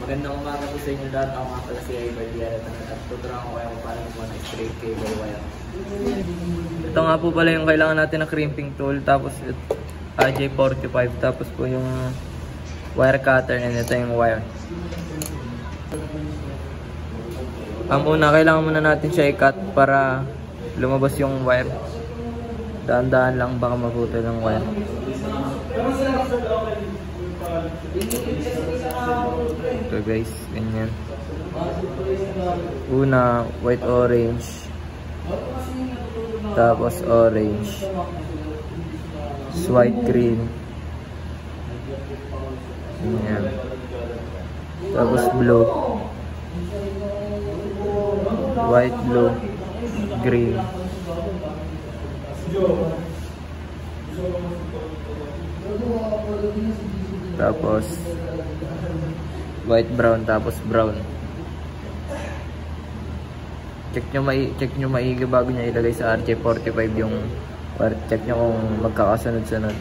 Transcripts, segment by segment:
Magandang umaga po sa inyo lahat. Ako nga pala si Ivar Diarra at tuturuan ko kayo kung paano gumawa ng straight cable wire. Ito nga po pala yung kailangan natin na crimping tool, tapos RJ45, tapos po yung wire cutter, and ito yung wire. Ang una, kailangan muna natin siya i-cut para lumabas yung wire. Daan-daan lang, baka maputol ng wire. Ito guys, ganyan. Una, white orange, tapos orange, white green, ganyan. Tapos blue, white, blue, green, tapos white, brown, tapos brown. Check nyo maigi bago nyo ilagay sa RJ45 yung wire. Check nyo kung magkakasunod-sunod.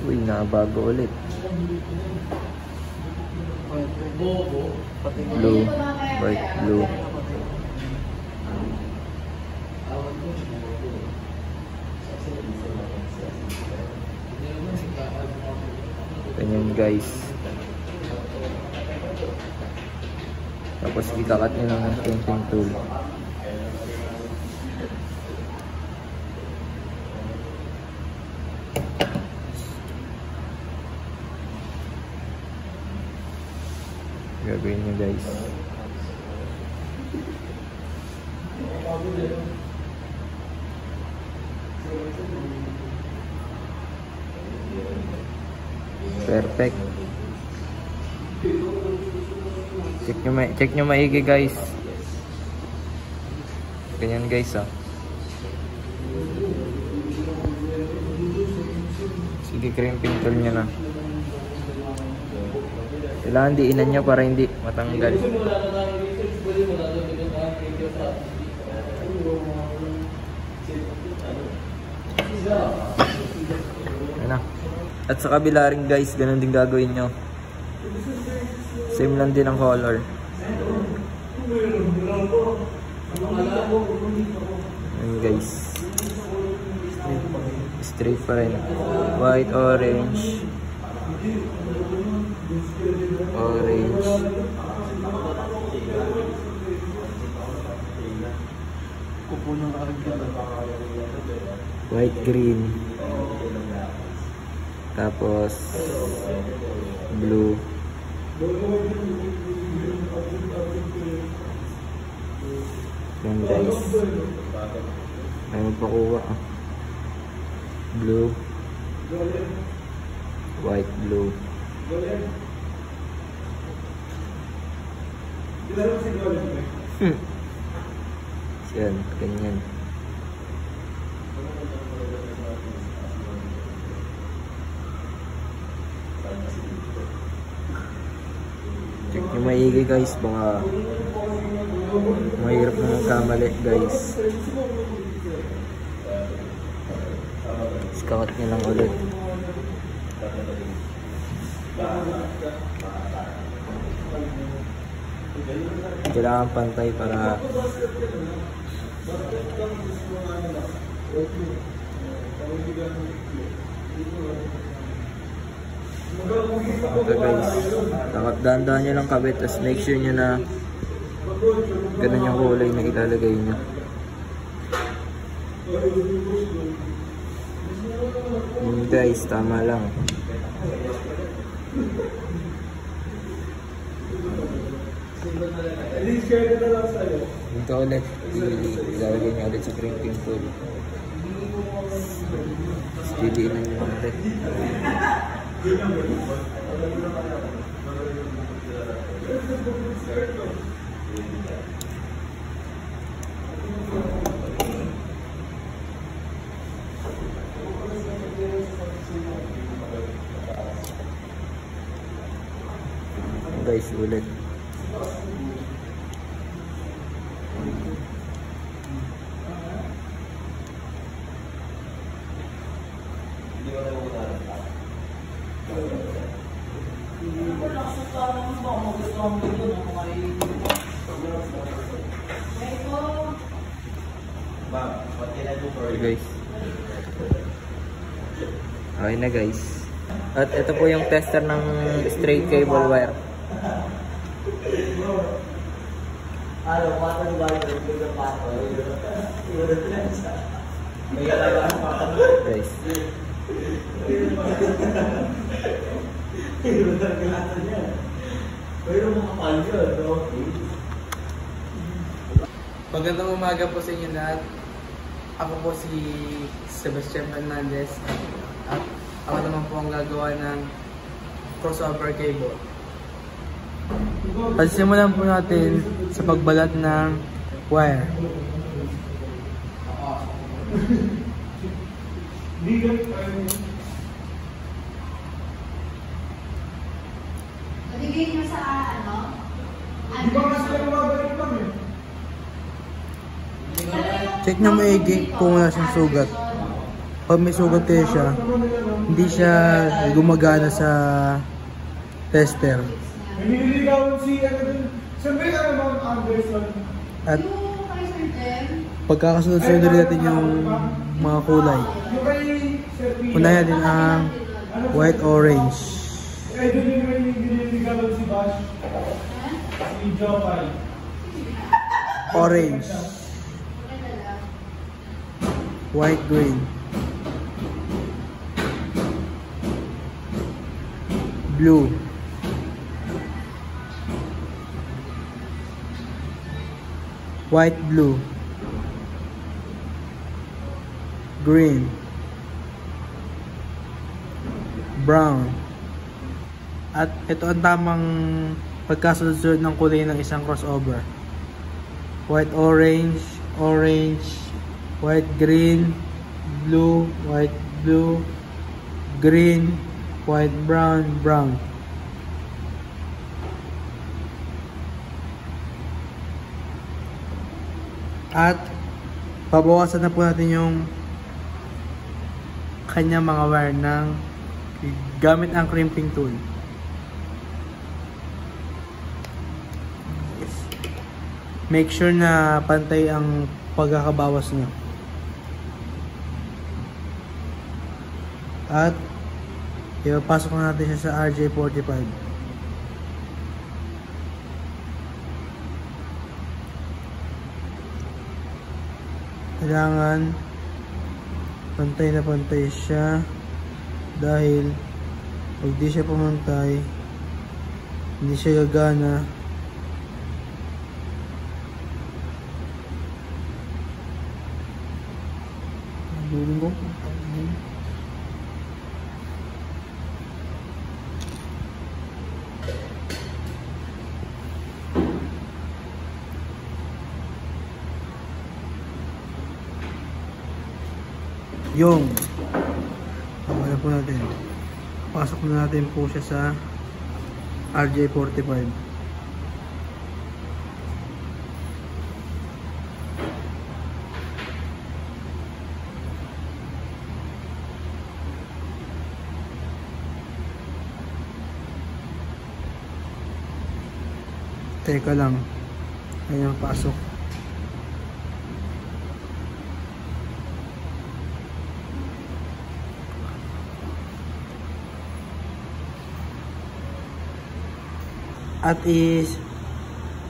Uy, nabago ulit. Blue, white, blue. Ganyan guys. Tapos ikakat nyo lang ng crimping tool. Gagawin nyo guys. Perfect. Check nyo maigi guys. Ganyan guys ah. Sige, crimping tool nyo na. Kailangan diinan nyo para hindi matanggal. Ayan na. At sa kabila rin guys, ganun din gagawin nyo. Same lang din ang color. Ayan guys. Straight pa rin. White, orange, orange, white, green, tapos blue, yan guys. Ay magpakuha ah. Blue, white, blue, yan, ganyan. Check nyo maigi guys, baka mahirap na magkamali guys. Scout nyo lang ulit. Kailangan pantay para ito guys, dahan-dahan nyo lang kabit, tapos make sure nyo na ganun yung kulay na ilalagay nyo. Guys, tama lang. Ito ulit, ilalagay nyo ulit sa crimping tool. Didiinan nyo ulit. Guys, ulit. Okay guys. Okay na guys. At ito po yung tester ng straight cable wire. Guys. Magandang umaga po sa inyo lahat. Ako po si Sebastian Fernandez at ako naman po ang gagawa ng crossover cable. Pagsimulan po natin sa pagbalat ng wire. Nabigay nyo sa ano? Check nyo maigi kung wala siyang sugat. Pag may sugat kayo siya, hindi siya gumagana sa tester. At pagkakasunod-sunod natin yung mga kulay. Unahin natin ang white orange. Orange. White green. Blue. White blue. Green. Brown. At ito ang tamang pagkasunod-sunod ng kulay ng isang crossover. White orange, orange, white green, blue, white blue, green, white brown, brown. At babawasan na po natin yung kanyang mga wire ng gamit ang crimping tool. Make sure na pantay ang pagkakabawas nyo. At ipapasok na natin siya sa RJ45. Kailangan pantay na pantay siya dahil pag di siya pumantay hindi siya gagana. Duling ko. Yung wala po natin. Pasok na natin po siya sa RJ45. Teka lang. Ayan, pasok. At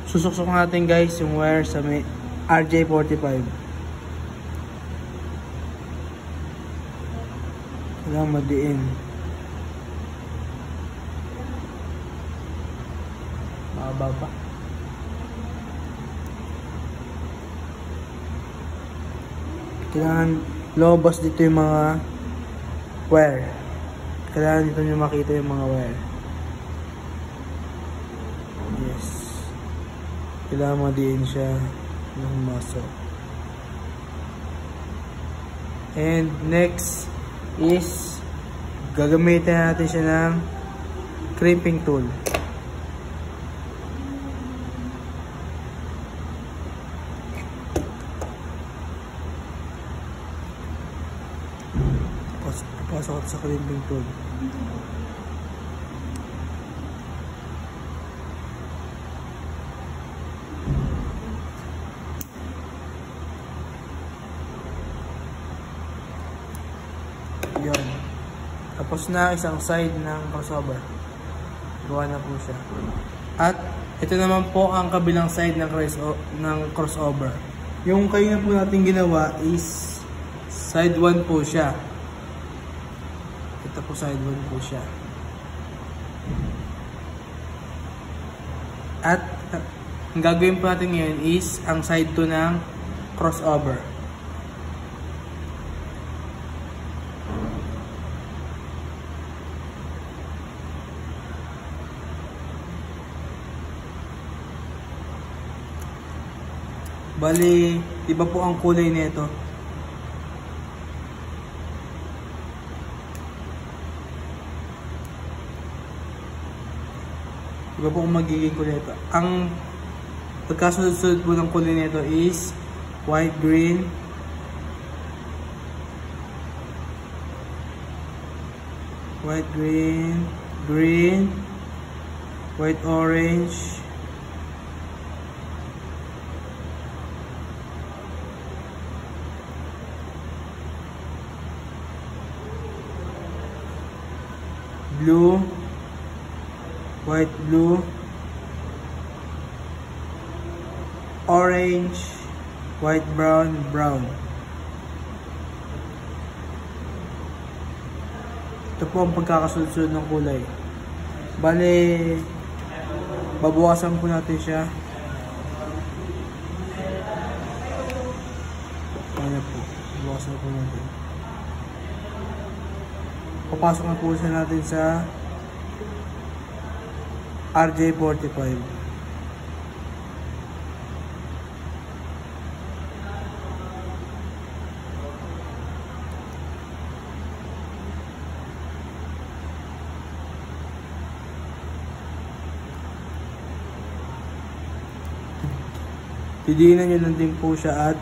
susuksok natin guys yung wire sa may RJ45. Kailangan madiin. Mababa pa. Kailangan lumabas dito yung mga wire. Kailangan dito nyo makita yung mga wire. Yes. Kailangan madiin siya ng muscle. And next is gagamitin natin siya ng crimping tool. Pasok sa crimping tool. Yun. Tapos na isang side ng crossover. Gawa na po siya. At ito naman po ang kabilang side ng crossover. Yung kayo na po natin ginawa is side 1 po siya. Ito po side 1 po siya. At ang gagawin po natin ngayon is ang side 2 ng crossover. Bali, iba po ang kulay nito. Iba po ang magiging kulay nito. Ang pagkasunod-sunod po ng kulay nito is white, green, white, green, green, white, orange, blue, white, blue, orange, white, brown, brown. Ito po ang pagkakasunod-sunod ng kulay. Bale, babawasan po natin siya. Ayan po, babawasan po natin. Papasok na po siya natin sa RJ45. Tidiinan nyo lang din po siya at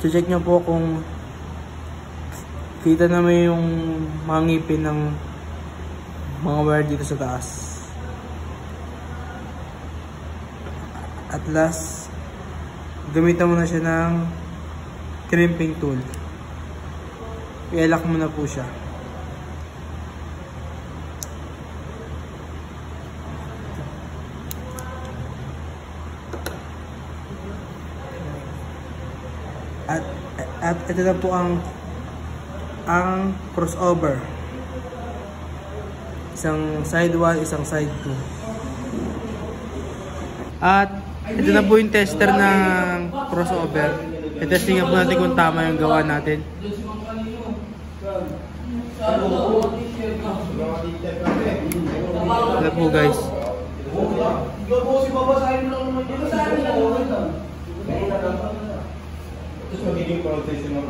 check nyo po kung kita naman yung mga ngipin ng mga wire dito sa taas. At last, gamitan mo na siya ng crimping tool. I-lock mo na po siya. At ito na po ang crossover. Isang side 1, isang side 2. At ito na po yung tester ng crossover. I-testing po natin kung tama yung gawa natin. Ito po guys. Terus magiging protection ng